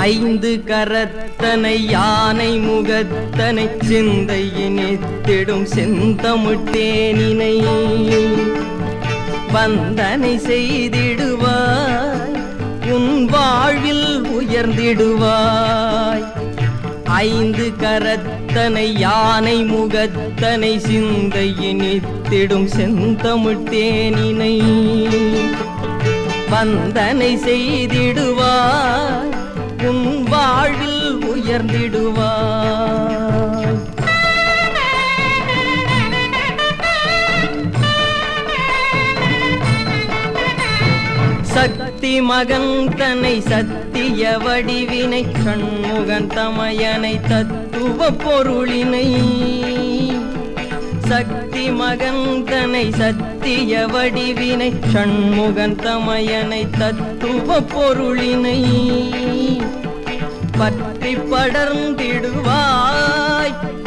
ஐந்து கரத்தனை யானை முகத்தனை சிந்தையினித்திடும் செந்தமிழ்த்தேனினை வந்தனை செய்திடுவாய் உன் வாழ்வில் உயர்ந்திடுவாய். ஐந்து கரத்தனை யானை முகத்தனை சிந்தையினித்திடும் செந்தமிழ்த்தேனினை வந்தனை செய்திடுவாய் உன் வாழ்வில் உயர்ந்திடுவாய். சக்தி மகன் தன்னை சத்திய வடிவினை சண்முகன் தமையனை தத்துவ பொருளினை சக்தி மகன் தன்னை சத்திய வடிவினை சண்முகன் தமையனை தத்துவ பொருளினை பற்றி படர்ந்திடுவாய்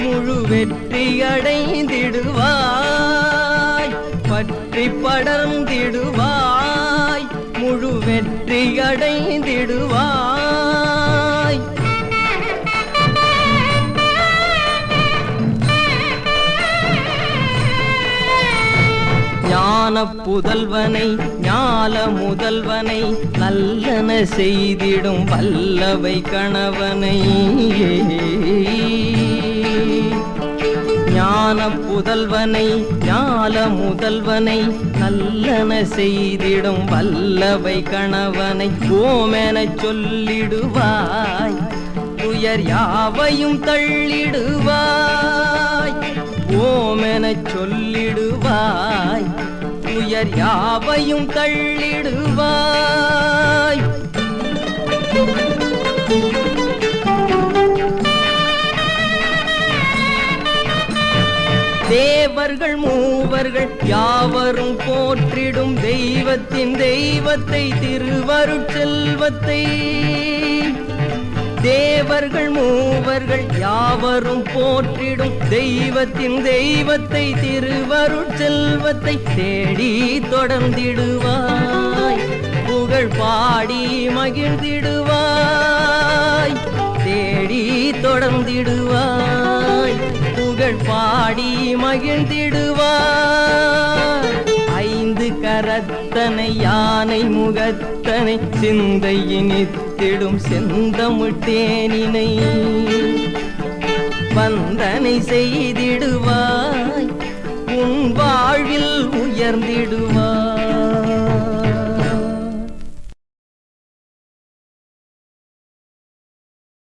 முழு வெற்றி அடைந்திடுவாய். பற்றி படர்ந்திடுவாய் முழு வெற்றி அடைந்திடுவாய். ஞான புதல்வனை ஞால முதல்வனை நல்லன செய்திடும் வல்லவை கணவனை ஞான புதல்வனை ஞால முதல்வனை நல்லன செய்திடும் வல்லவை கணவனை ஓமெனச் சொல்லிடுவாய் துயர் யாவையும் தள்ளிடுவாய். ஓமெனச் சொல்லிடுவாய் துயர் யாவையும் தள்ளிடுவாய். தேவர்கள் மூவர்கள் யாவரும் போற்றிடும் தெய்வத்தின் தெய்வத்தை திருவருட்செல்வத்தை தேவர்கள் மூவர்கள் யாவரும் போற்றிடும் தெய்வத்தின் தெய்வத்தை திருவருட்செல்வத்தை தேடி தொடர்ந்திடுவாய் புகழ் பாடி மகிழ்ந்திடுவாய். தேடி தொடர்ந்திடுவாய் புகழ் பாடி மகிழ்ந்திடுவாய். ஐந்து கரத்தனை யானை முகத்தனை சிந்தையினித்திடும் செந்தமிழ்த்தேனினை வந்தனை செய்திடுவாய் உன் வாழ்வில் உயர்ந்திடுவாய்.